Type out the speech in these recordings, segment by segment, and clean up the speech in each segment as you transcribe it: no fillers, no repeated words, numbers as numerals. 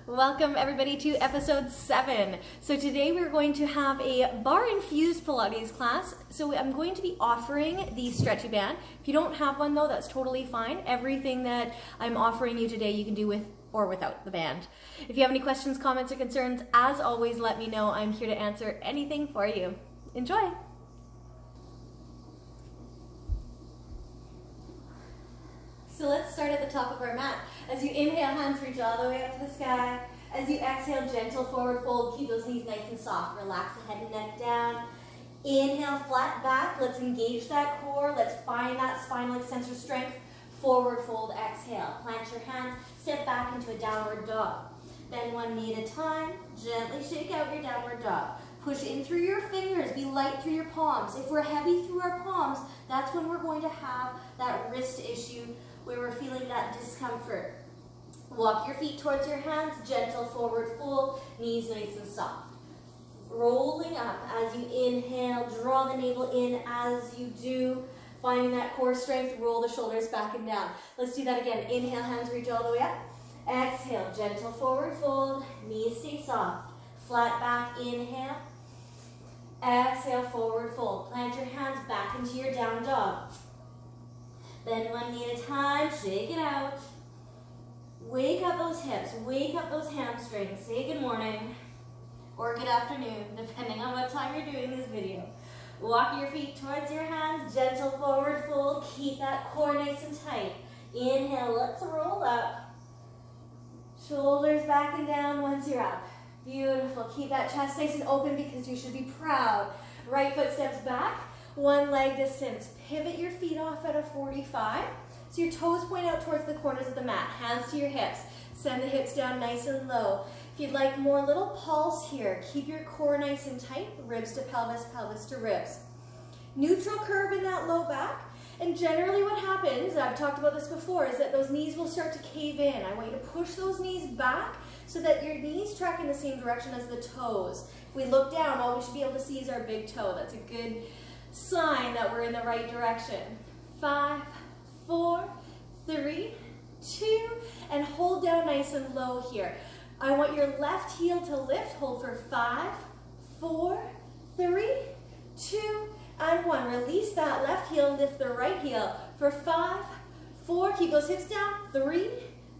Welcome everybody to episode 7. So today we're going to have a Barre Infused Pilates class. So I'm going to be offering the stretchy band. If you don't have one though, that's totally fine. Everything that I'm offering you today you can do with or without the band. If you have any questions, comments, or concerns, as always, let me know. I'm here to answer anything for you. Enjoy! So let's start at the top of our mat. As you inhale, hands reach all the way up to the sky. As you exhale, gentle forward fold. Keep those knees nice and soft. Relax the head and neck down. Inhale, flat back. Let's engage that core. Let's find that spinal extensor strength. Forward fold, exhale. Plant your hands. Step back into a downward dog. Bend one knee at a time. Gently shake out your downward dog. Push in through your fingers. Be light through your palms. If we're heavy through our palms, that's when we're going to have that wrist issue where we're feeling that discomfort. Walk your feet towards your hands, gentle forward fold, knees nice and soft. Rolling up as you inhale, draw the navel in as you do. Finding that core strength, roll the shoulders back and down. Let's do that again. Inhale, hands reach all the way up. Exhale, gentle forward fold, knees stay soft. Flat back, inhale. Exhale, forward fold. Plant your hands back into your down dog. Bend one knee at a time, shake it out. Wake up those hips, wake up those hamstrings. Say good morning or good afternoon, depending on what time you're doing this video. Walk your feet towards your hands, gentle forward fold. Keep that core nice and tight. Inhale, let's roll up. Shoulders back and down once you're up. Beautiful. Keep that chest nice and open because you should be proud. Right foot steps back. One leg distance. Pivot your feet off at a 45. So your toes point out towards the corners of the mat. Hands to your hips. Send the hips down nice and low. If you'd like more little pulse here, keep your core nice and tight. Ribs to pelvis, pelvis to ribs. Neutral curve in that low back. And generally what happens, I've talked about this before, is that those knees will start to cave in. I want you to push those knees back so that your knees track in the same direction as the toes. If we look down, all we should be able to see is our big toe. That's a good sign that we're in the right direction. 5, 4, 3, 2, and hold down nice and low here. I want your left heel to lift. Hold for 5, 4, 3, 2, and 1. Release that left heel, lift the right heel for 5, 4, keep those hips down, 3,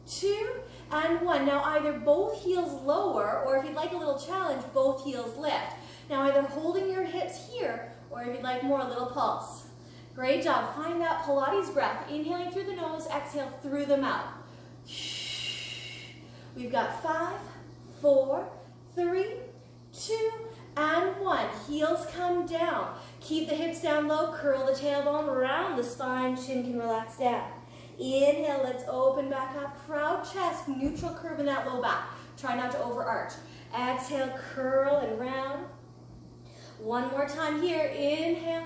2, and 1. Now either both heels lower, or if you'd like a little challenge, both heels lift. Now either holding your hips here, or if you'd like more, a little pulse. Great job. Find that Pilates breath. Inhaling through the nose, exhale through the mouth. We've got 5, 4, 3, 2, and 1. Heels come down. Keep the hips down low, curl the tailbone, round the spine, chin can relax down. Inhale, let's open back up. Proud chest, neutral curve in that low back. Try not to overarch. Exhale, curl and round. One more time here. Inhale.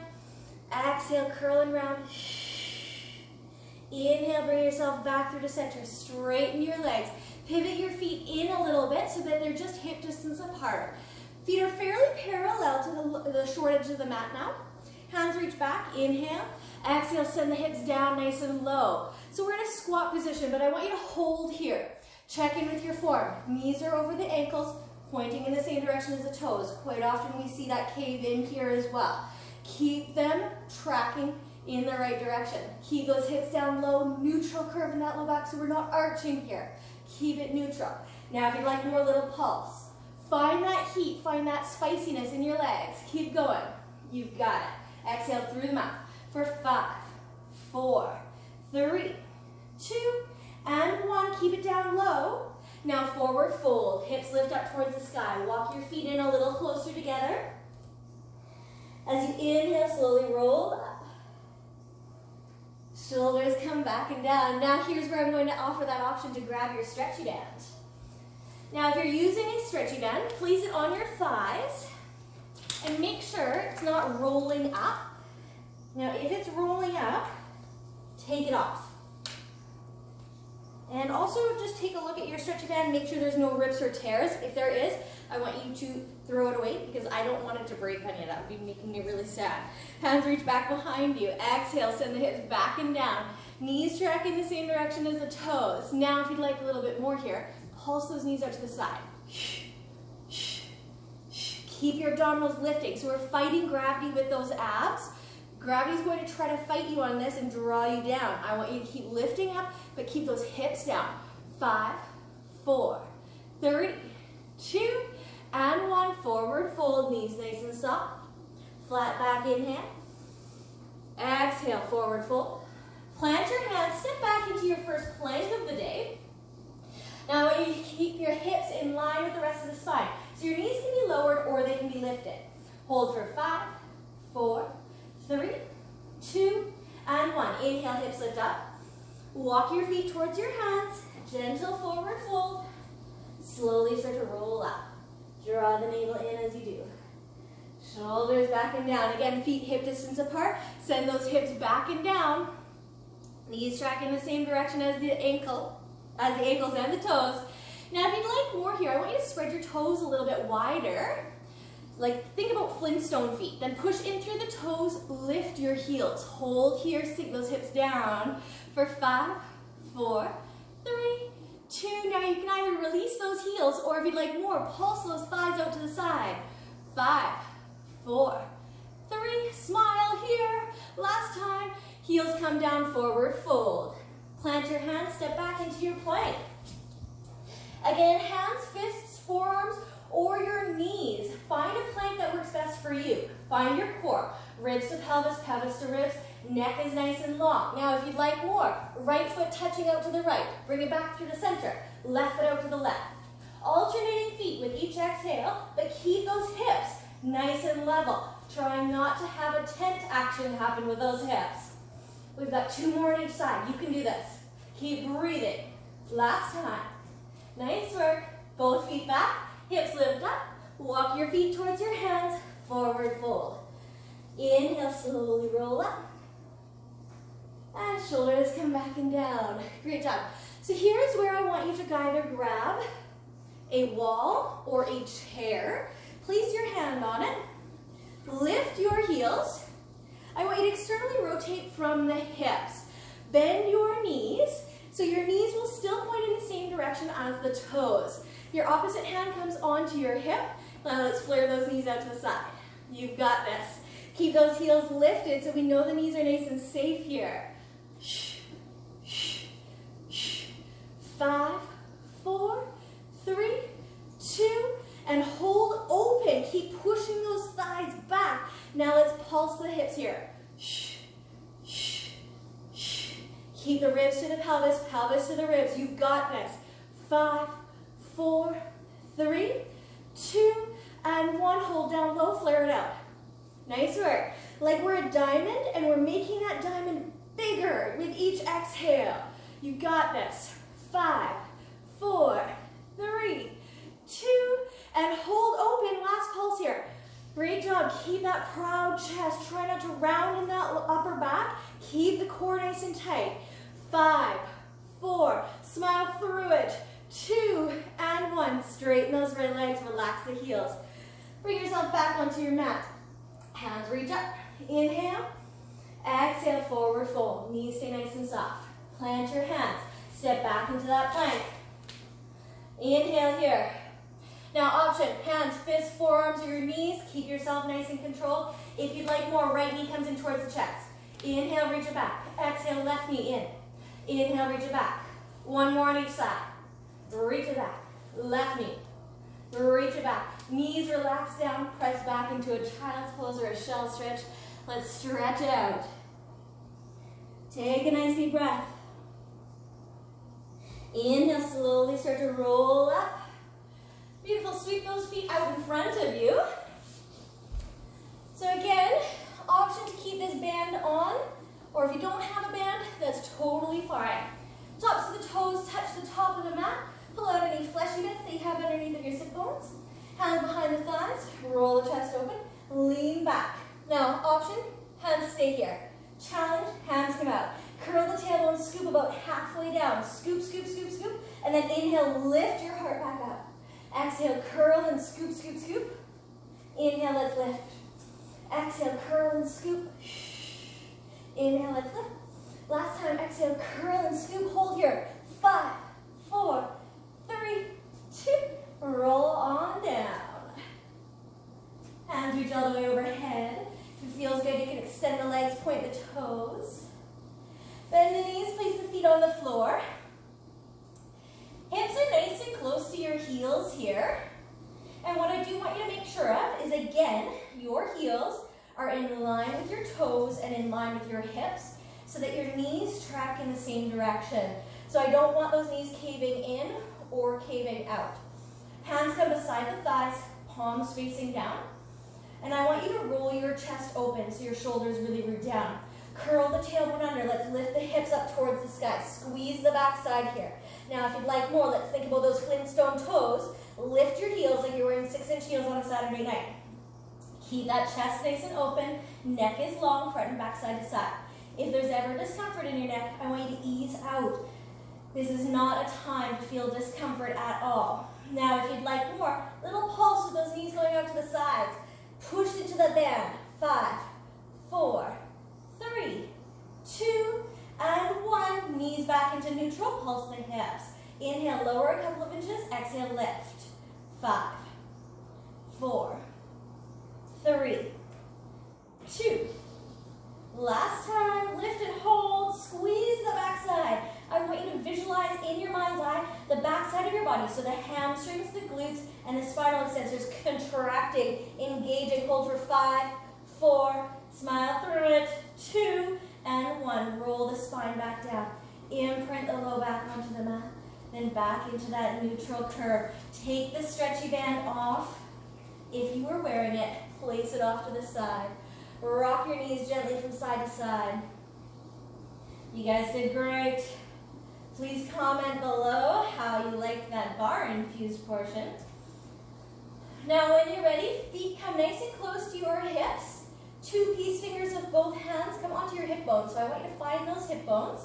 Exhale, curl and round. Inhale, bring yourself back through to center. Straighten your legs. Pivot your feet in a little bit so that they're just hip distance apart. Feet are fairly parallel to the short edge of the mat now. Hands reach back. Inhale. Exhale, send the hips down nice and low. So we're in a squat position, but I want you to hold here. Check in with your form. Knees are over the ankles, pointing in the same direction as the toes. Quite often we see that cave in here as well. Keep them tracking in the right direction. Keep those hips down low, neutral curve in that low back so we're not arching here. Keep it neutral. Now if you'd like more little pulse, find that heat, find that spiciness in your legs. Keep going. You've got it. Exhale through the mouth for 5, 4, 3, 2, and 1. Keep it down low. Now forward fold, hips lift up towards the sky. Walk your feet in a little closer together. As you inhale, slowly roll up. Shoulders come back and down. Now here's where I'm going to offer that option to grab your stretchy band. Now if you're using a stretchy band, place it on your thighs and make sure it's not rolling up. Now if it's rolling up, take it off. And also just take a look at your stretchy band, make sure there's no rips or tears. If there is, I want you to throw it away because I don't want it to break on you. That would be making me really sad. Hands reach back behind you. Exhale, send the hips back and down. Knees track in the same direction as the toes. Now if you'd like a little bit more here, Pulse those knees out to the side. Keep your abdominals lifting. So we're fighting gravity with those abs. Gravity's going to try to fight you on this and draw you down. I want you to keep lifting up, but keep those hips down. 5, 4, 3, 2, and 1. Forward fold, knees nice and soft. Flat back, inhale. Exhale, forward fold. Plant your hands, step back into your first plank of the day. Now I want you to keep your hips in line with the rest of the spine. So your knees can be lowered or they can be lifted. Hold for 5, 4, 3, 2, and 1. Inhale, hips lift up. Walk your feet towards your hands. Gentle forward fold. Slowly start to roll up. Draw the navel in as you do. Shoulders back and down. Again, feet hip distance apart. Send those hips back and down. Knees track in the same direction as the ankles and the toes. Now, if you'd like more here, I want you to spread your toes a little bit wider. Like, think about Flintstone feet. Then push in through the toes, lift your heels. Hold here, sink those hips down for 5, 4, 3, 2. Now you can either release those heels, or if you'd like more, pulse those thighs out to the side. 5, 4, 3, smile here. Last time, heels come down, forward fold. Plant your hands, step back into your plank. Again, hands, fists, forearms, or your knees. Find a plank that works best for you. Find your core. Ribs to pelvis, pelvis to ribs. Neck is nice and long. Now, if you'd like more, right foot touching out to the right. Bring it back through the center. Left foot out to the left. Alternating feet with each exhale, but keep those hips nice and level. Try not to have a tent action happen with those hips. We've got 2 more on each side. You can do this. Keep breathing. Last time. Nice work. Both feet back. Hips lift up. Walk your feet towards your hands. Forward fold. Inhale, slowly roll up. And shoulders come back and down. Great job. So here's where I want you to either grab a wall or a chair. Place your hand on it. Lift your heels. I want you to externally rotate from the hips. Bend your knees, so your knees will still point in the same direction as the toes. Your opposite hand comes onto your hip. Now let's flare those knees out to the side. You've got this. Keep those heels lifted so we know the knees are nice and safe here. 5, 4, 3, 2, and hold open. Keep pushing those thighs back. Now let's pulse the hips here. Keep the ribs to the pelvis, pelvis to the ribs. You've got this. 5, 4, 3, 2, and 1. Hold down low, flare it out. Nice work. Like we're a diamond, and we're making that diamond bigger with each exhale. You got this. 5, 4, 3, 2, and hold open. Last pulse here. Great job. Keep that proud chest. Try not to round in that upper back. Keep the core nice and tight. 5, 4, smile through it. 2, and 1. Straighten those right legs. Relax the heels. Bring yourself back onto your mat. Hands reach up. Inhale. Exhale, forward fold. Knees stay nice and soft. Plant your hands. Step back into that plank. Inhale here. Now option, hands, fists, forearms, or your knees. Keep yourself nice and controlled. If you'd like more, right knee comes in towards the chest. Inhale, reach it back. Exhale, left knee in. Inhale, reach it back. 1 more on each side. Reach it back. Left knee. Reach it back. Knees relax down. Press back into a child's pose or a shell stretch. Let's stretch out. Take a nice deep breath. Inhale, slowly start to roll up. Beautiful, sweep those feet out in front of you. So again, option to keep this band on, or if you don't have a band, that's totally fine. Tops of the toes touch the top of the mat. Pull out any fleshy bits that you have underneath of your sit bones. Hands behind the thighs, roll the chest open, lean back. Now, option, hands stay here. Challenge, hands come out. Curl the tailbone, scoop about halfway down. Scoop, scoop, scoop, scoop. And then inhale, lift your heart back up. Exhale, curl and scoop, scoop, scoop. Inhale, let's lift. Exhale, curl and scoop. Inhale, let's lift. Last time, exhale, curl and scoop. Hold here. 5, 4, 3, way overhead. If it feels good, you can extend the legs, point the toes. Bend the knees, place the feet on the floor. Hips are nice and close to your heels here. And what I do want you to make sure of is, again, your heels are in line with your toes and in line with your hips so that your knees track in the same direction. So I don't want those knees caving in or caving out. Hands come beside the thighs, palms facing down. And I want you to roll your chest open so your shoulders really root down. Curl the tailbone under. Let's lift the hips up towards the sky. Squeeze the back side here. Now, if you'd like more, let's think about those Flintstone toes. Lift your heels like you're wearing 6-inch heels on a Saturday night. Keep that chest nice and open. Neck is long, front and back, side to side. If there's ever discomfort in your neck, I want you to ease out. This is not a time to feel discomfort at all. Now, if you'd like more, little pulse with those knees going out to the sides. Push into the band. 5, 4, 3, 2, and 1. Knees back into neutral. Pulse the hips. Inhale, lower a couple of inches. Exhale, lift. 5, 4, 3, 2. Last time, lift and hold. Squeeze the backside. I want you to visualize in your mind's eye the backside of your body. So the hamstrings, the glutes, and the spinal extensors contracting, engaging. Hold for 5, 4, smile through it. 2, and 1. Roll the spine back down. Imprint the low back onto the mat. Then back into that neutral curve. Take the stretchy band off. If you were wearing it, place it off to the side. Rock your knees gently from side to side. You guys did great. Please comment below how you liked that bar infused portion. Now when you're ready, feet come nice and close to your hips. 2 peace fingers of both hands come onto your hip bones. So I want you to find those hip bones.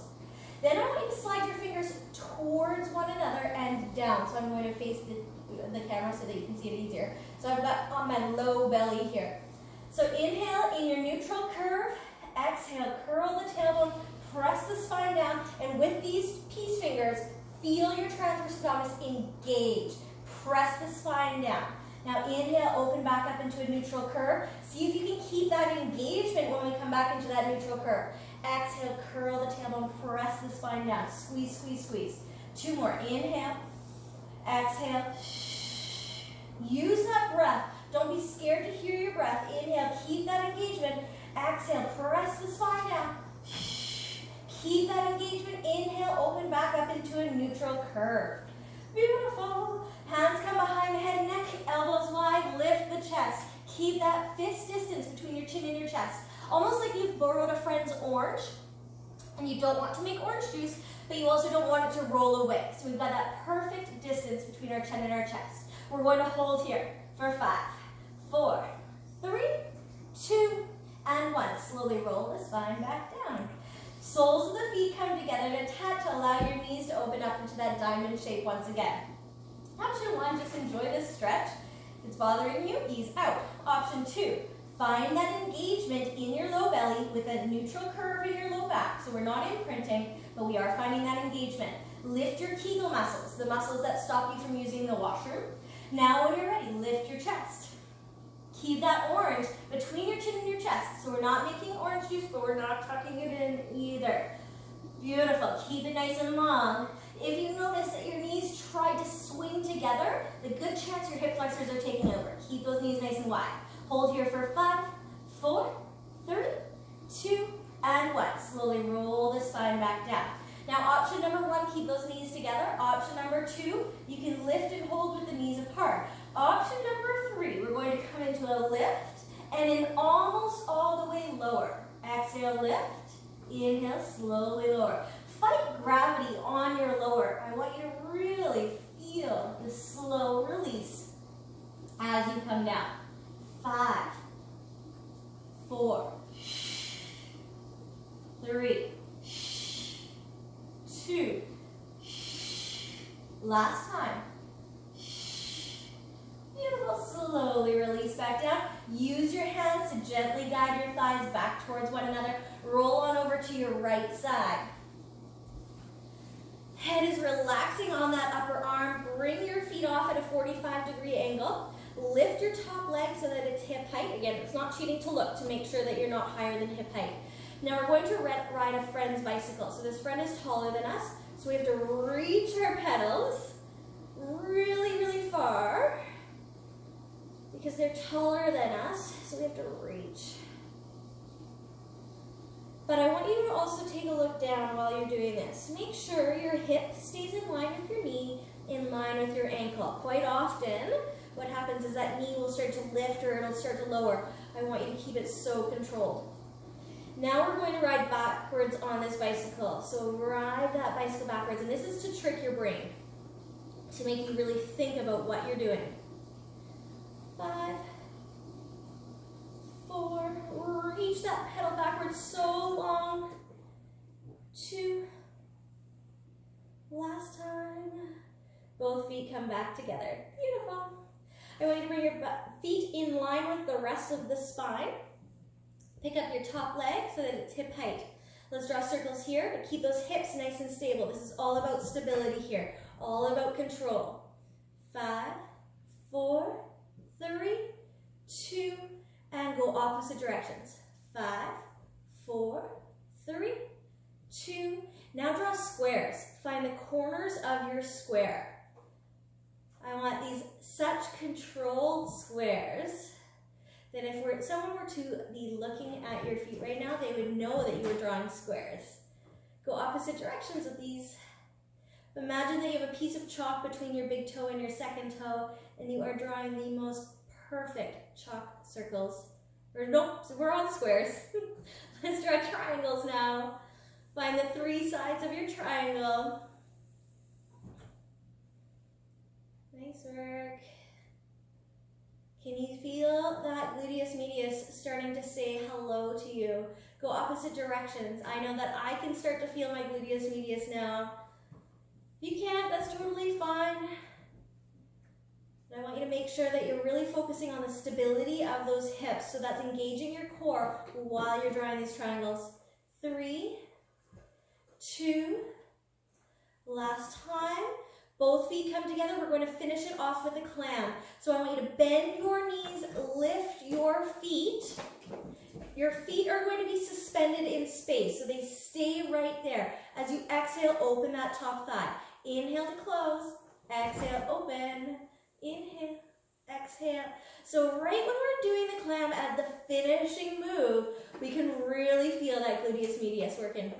Then I want you to slide your fingers towards one another and down. So I'm going to face the camera so that you can see it easier. So I've got on my low belly here. So inhale in your neutral curve. Exhale, curl the tailbone, press the spine down, and with these peace fingers, feel your transverse abdominis engage. Press the spine down. Now inhale, open back up into a neutral curve. See if you can keep that engagement when we come back into that neutral curve. Exhale, curl the tailbone, press the spine down. Squeeze, squeeze, squeeze. 2 more. Inhale. Exhale. Use that breath. Don't be scared to hear your breath. Inhale, keep that engagement. Exhale, press the spine down. Keep that engagement. Inhale, open back up into a neutral curve. Beautiful. Hands come behind the head and neck, elbows wide, lift the chest. Keep that fist distance between your chin and your chest. Almost like you've borrowed a friend's orange and you don't want to make orange juice, but you also don't want it to roll away. So we've got that perfect distance between our chin and our chest. We're going to hold here for 5, 4, 3, 2, and 1. Slowly roll the spine back down. Soles of the feet come together to touch. Allow your knees to open up into that diamond shape once again. Option 1, just enjoy this stretch. If it's bothering you, ease out. Option 2, find that engagement in your low belly with a neutral curve in your low back. So we're not imprinting, but we are finding that engagement. Lift your Kegel muscles, the muscles that stop you from using the washroom. Now when you're ready, lift your chest. Keep that orange between your chin and your chest. So we're not making orange juice, but we're not tucking it in either. Beautiful. Keep it nice and long. If you notice that your knees try to swing together, the good chance your hip flexors are taking over. Keep those knees nice and wide. Hold here for 5, 4, 3, 2, and 1. Slowly roll the spine back down. Now option number 1, keep those knees together. Option number 2, you can lift and hold with the knees apart. Option number 3, we're going to come into a lift and in almost all the way lower. Exhale, lift. Inhale, slowly lower. Fight gravity on your lower. I want you to really feel the slow release as you come down. 5, 4, 3, 2. Last time. Beautiful. Slowly release back down. Use your hands to gently guide your thighs back towards one another. Roll on over to your right side. Head is relaxing on that upper arm. Bring your feet off at a 45-degree angle. Lift your top leg so that it's hip height. Again, it's not cheating to look to make sure that you're not higher than hip height. Now we're going to ride a friend's bicycle. So this friend is taller than us, so we have to reach our pedals really, really far because they're taller than us, so we have to reach. But I want you to also take a look down while you're doing this. Make sure your hip stays in line with your knee, in line with your ankle. Quite often, what happens is that knee will start to lift or it'll start to lower. I want you to keep it so controlled. Now we're going to ride backwards on this bicycle. So ride that bicycle backwards, and this is to trick your brain, to make you really think about what you're doing. 5, 4, reach that pedal backwards so long. 2, last time. Both feet come back together. Beautiful. I want you to bring your feet in line with the rest of the spine. Pick up your top leg so that it's hip height. Let's draw circles here, but keep those hips nice and stable. This is all about stability here, all about control. 5, 4, 3, 2, and go opposite directions. 5, 4, 3, 2. Now draw squares. Find the corners of your square. I want these such controlled squares that if someone were to be looking at your feet right now, they would know that you were drawing squares. Go opposite directions with these. Imagine that you have a piece of chalk between your big toe and your second toe, and you are drawing the most perfect chalk circles. Or nope, we're on squares. Let's draw triangles now. Find the 3 sides of your triangle. Nice work. Can you feel that gluteus medius starting to say hello to you? Go opposite directions. I know that I can start to feel my gluteus medius now. If you can't, that's totally fine. And I want you to make sure that you're really focusing on the stability of those hips. So that's engaging your core while you're drawing these triangles. 3, 2, last time. Both feet come together. We're going to finish it off with a clam. So I want you to bend your knees, lift your feet. Your feet are going to be suspended in space, so they stay right there. As you exhale, open that top thigh. Inhale to close. Exhale, open. Inhale, exhale. So right when we're doing the clam at the finishing move, we can really feel that gluteus medius working.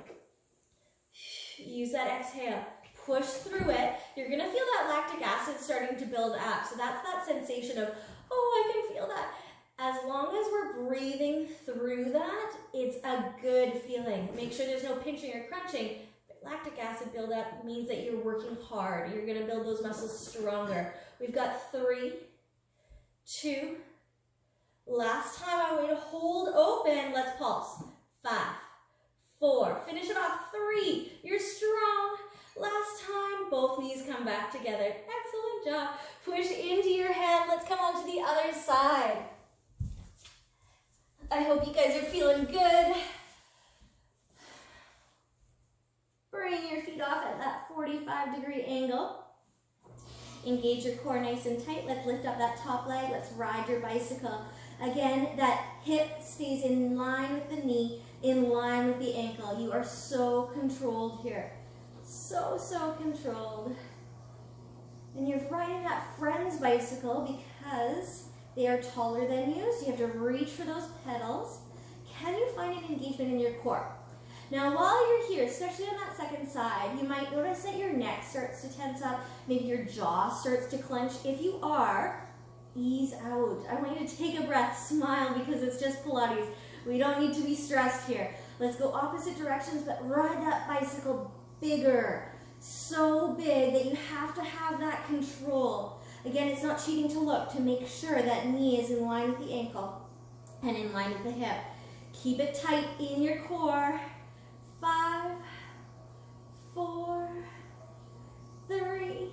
Use that exhale. Push through it. You're going to feel that lactic acid starting to build up. So that's that sensation of, oh, I can feel that. As long as we're breathing through that, it's a good feeling. Make sure there's no pinching or crunching. Lactic acid buildup means that you're working hard. You're going to build those muscles stronger. We've got 3, 2. Last time, I want you to hold open. Let's pulse. 5, 4. Finish it off. 3. You're strong. Last time, both knees come back together. Excellent job. Push into your hand. Let's come on to the other side. I hope you guys are feeling good. Bring your feet off at that 45-degree angle. Engage your core nice and tight. Let's lift up that top leg. Let's ride your bicycle. Again, that hip stays in line with the knee, in line with the ankle. You are so controlled here. So controlled. And you're riding that friend's bicycle because they are taller than you, so you have to reach for those pedals. Can you find an engagement in your core? Now, while you're here, especially on that second side, you might notice that your neck starts to tense up, maybe your jaw starts to clench. If you are, ease out. I want you to take a breath, smile, because it's just Pilates. We don't need to be stressed here. Let's go opposite directions, but ride that bicycle bigger, so big that you have to have that control. Again, it's not cheating to look, to make sure that knee is in line with the ankle and in line with the hip. Keep it tight in your core. 5, 4, 3.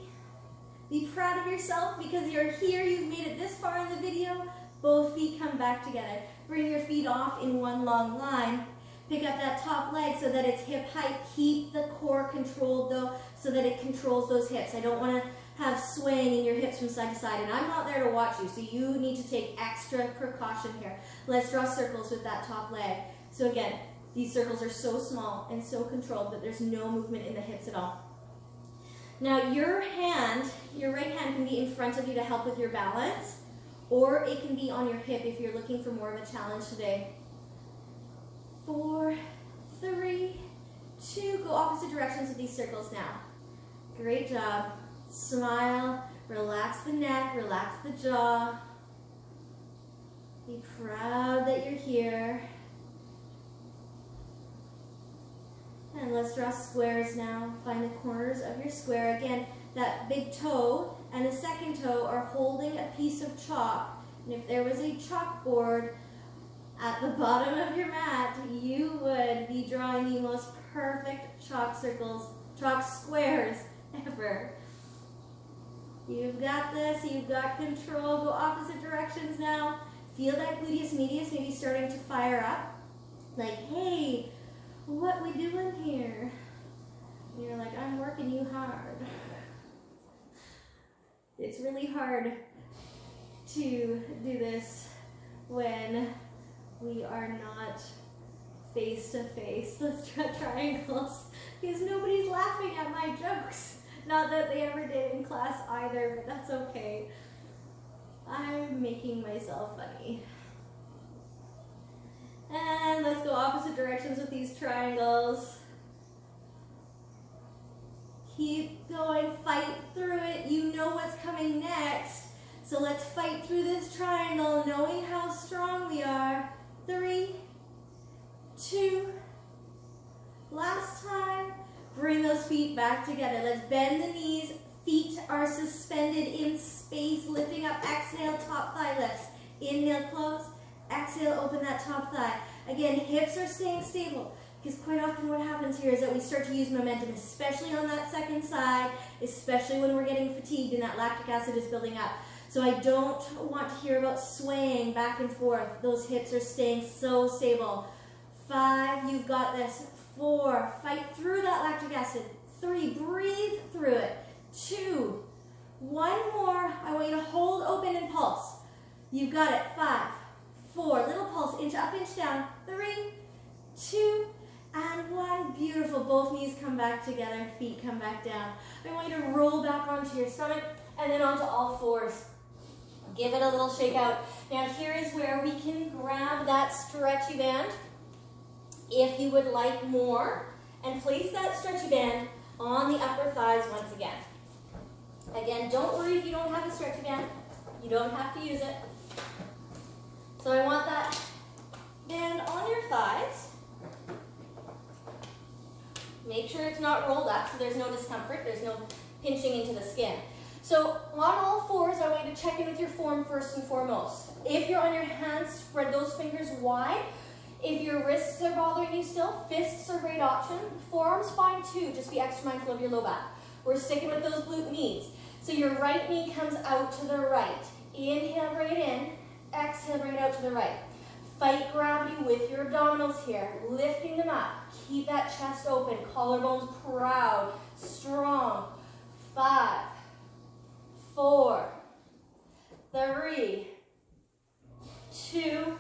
Be proud of yourself because you're here, you've made it this far in the video. Both feet come back together. Bring your feet off in one long line. Pick up that top leg so that it's hip height. Keep the core controlled though, so that it controls those hips. I don't want to have swaying in your hips from side to side, and I'm not there to watch you, so you need to take extra precaution here. Let's draw circles with that top leg. So again, these circles are so small and so controlled that there's no movement in the hips at all. Now your right hand can be in front of you to help with your balance, or it can be on your hip if you're looking for more of a challenge today. 4, 3, 2, go opposite directions with these circles now. Great job. Smile, relax the neck, relax the jaw. Be proud that you're here. And let's draw squares now. Find the corners of your square. Again, that big toe and the second toe are holding a piece of chalk. And if there was a chalkboard at the bottom of your mat, you would be drawing the most perfect chalk squares ever. You've got this, you've got control. Go opposite directions now. Feel that gluteus medius maybe starting to fire up. Like, hey, what we doing here? And you're like, I'm working you hard. It's really hard to do this when we are not face to face. Let's draw triangles because nobody's laughing at my jokes. Not that they ever did in class either, but that's okay. I'm making myself funny. And let's go opposite directions with these triangles. Keep going, fight through it. You know what's coming next. So let's fight through this triangle, knowing how strong we are. 3, 2, last time. Bring those feet back together. Let's bend the knees. Feet are suspended in space, lifting up. Exhale, top thigh lifts. Inhale, close. Exhale, open that top thigh. Again, hips are staying stable because quite often what happens here is that we start to use momentum, especially on that second side, especially when we're getting fatigued and that lactic acid is building up. So I don't want to hear about swaying back and forth. Those hips are staying so stable. 5, you've got this. 4, fight through that lactic acid. 3, breathe through it. 2, 1 more. I want you to hold open and pulse. You've got it. 5, 4, little pulse, inch up, inch down. 3, 2, and 1. Beautiful. Both knees come back together, feet come back down. I want you to roll back onto your stomach and then onto all fours. Give it a little shake out. Now here is where we can grab that stretchy band if you would like more, and place that stretchy band on the upper thighs once again. Again, don't worry if you don't have a stretchy band. You don't have to use it. So I want that band on your thighs. Make sure it's not rolled up so there's no discomfort, there's no pinching into the skin. So on all fours, I want you to check in with your form first and foremost. If you're on your hands, spread those fingers wide. If your wrists are bothering you still, fists are a great option. Forearms fine too, just be extra mindful of your low back. We're sticking with those glute knees. So your right knee comes out to the right. Inhale right in, exhale right out to the right. Fight gravity with your abdominals here, lifting them up. Keep that chest open, collarbones proud, strong. 5, 4, 3, 2,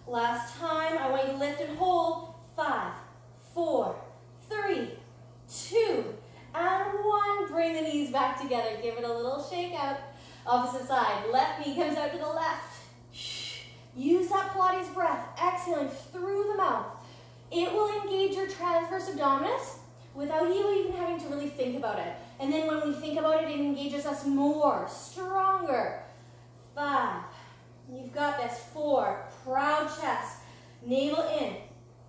last time. I want you to lift and hold. 5, 4, 3, 2, and 1. Bring the knees back together. Give it a little shake out. Opposite side. Left knee comes out to the left. Use that Pilates breath. Exhaling through the mouth. It will engage your transverse abdominis without you even having to really think about it. And then when we think about it, it engages us more, stronger. 5. You've got this. 4. Proud chest. Navel in.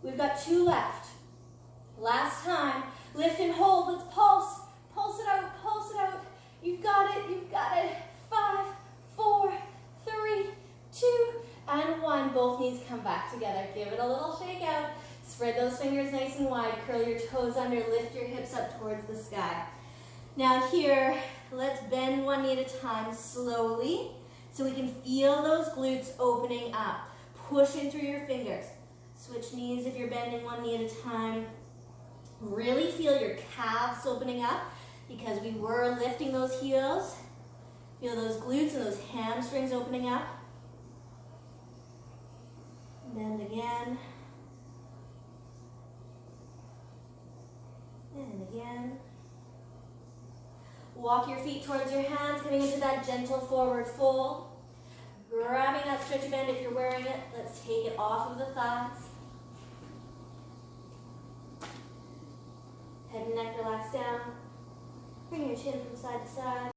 We've got 2 left. Last time. Lift and hold. Let's pulse. Pulse it out. Pulse it out. You've got it. You've got it. 5, 4, 3, 2, and 1. Both knees come back together. Give it a little shake out. Spread those fingers nice and wide. Curl your toes under. Lift your hips up towards the sky. Now here, let's bend one knee at a time slowly so we can feel those glutes opening up. Push in through your fingers. Switch knees if you're bending one knee at a time. Really feel your calves opening up. because we were lifting those heels. Feel those glutes and those hamstrings opening up. Bend again. And again. Walk your feet towards your hands, coming into that gentle forward fold. Grabbing that stretchy band if you're wearing it. Let's take it off of the thighs. Head and neck relax down. Bring your chin from side to side.